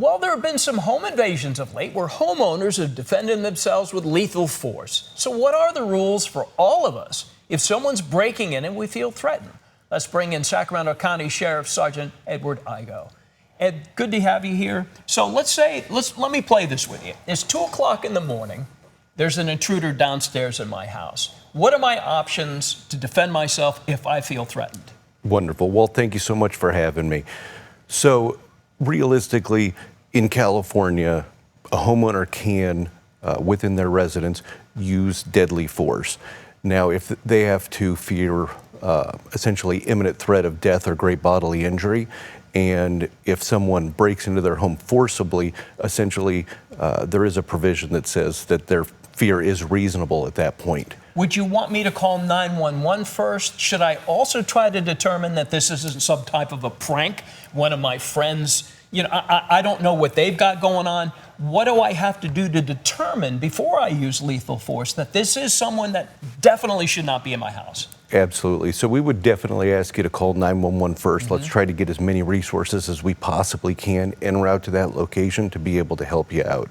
Well, there have been some home invasions of late where homeowners have defended themselves with lethal force. So what are the rules for all of us if someone's breaking in and we feel threatened? Let's bring in Sacramento County Sheriff Sergeant Edward Igo. Ed, good to have you here. So let me play this with you. It's 2 o'clock in the morning. There's an intruder downstairs in my house. What are my options to defend myself if I feel threatened? Wonderful. Well, thank you so much for having me. So realistically, in California, a homeowner can, within their residence, use deadly force. Now, if they have to fear essentially imminent threat of death or great bodily injury, and if someone breaks into their home forcibly, essentially there is a provision that says that their fear is reasonable at that point. Would you want me to call 911 first? Should I also try to determine that this isn't some type of a prank? One of my friends, I don't know what they've got going on. What do I have to do to determine before I use lethal force that this is someone that definitely should not be in my house? Absolutely. So we would definitely ask you to call 911 first. Let's try to get as many resources as we possibly can en route to that location to be able to help you out.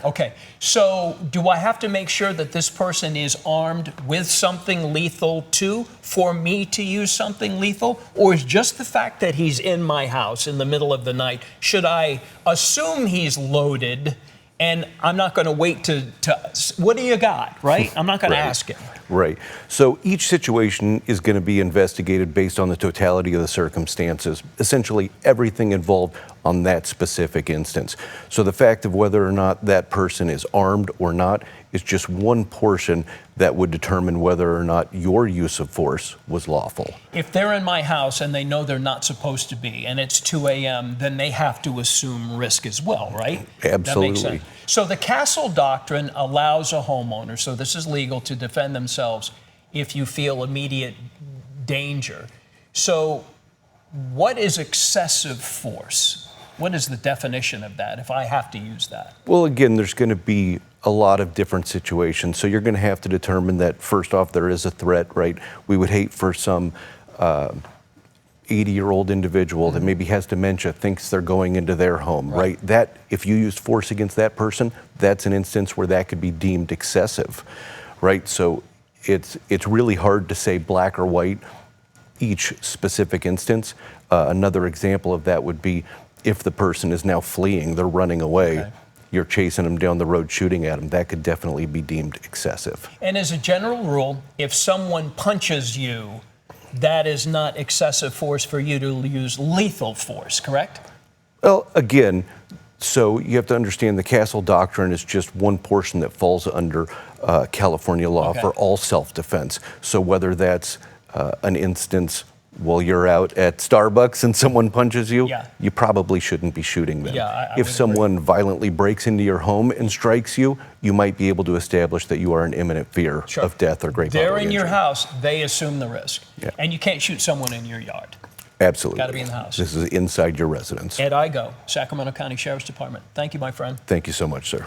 Okay, so do I have to make sure that this person is armed with something lethal too for me to use something lethal? Or is just the fact that he's in my house in the middle of the night, should I assume he's loaded and I'm not going to wait to what do you got, right? I'm not going to ask him. Right. So each situation is going to be investigated based on the totality of the circumstances, essentially everything involved on that specific instance. So the fact of whether or not that person is armed or not is just one portion that would determine whether or not your use of force was lawful. If they're in my house and they know they're not supposed to be, and it's 2 a.m., then they have to assume risk as well, right? Absolutely. That makes sense. So the Castle Doctrine allows a homeowner, so this is legal, to defend themselves if you feel immediate danger. So what is excessive force? What is the definition of that if I have to use that? Well, again, there's going to be a lot of different situations. So you're going to have to determine that, first off, there is a threat, right? We would hate for some 80-year-old individual that maybe has dementia, thinks they're going into their home, right? That, if you used force against that person, that's an instance where that could be deemed excessive, right? So it's really hard to say black or white each specific instance. Another example of that would be if the person is now fleeing, they're running away. Okay. You're chasing them down the road, shooting at them, that could definitely be deemed excessive. And as a general rule, if someone punches you, that is not excessive force for you to use lethal force, correct? Well, again, so you have to understand the Castle Doctrine is just one portion that falls under California law for all self-defense. So whether that's an instance while you're out at Starbucks and someone punches you, you probably shouldn't be shooting them. If someone violently breaks into your home and strikes you, you might be able to establish that you are in imminent fear of death or great bodily injury. They're in your house, they assume the risk. And you can't shoot someone in your yard. Absolutely. Got to be in the house. This is inside your residence. Ed Igo, Sacramento County Sheriff's Department. Thank you, my friend. Thank you so much, sir.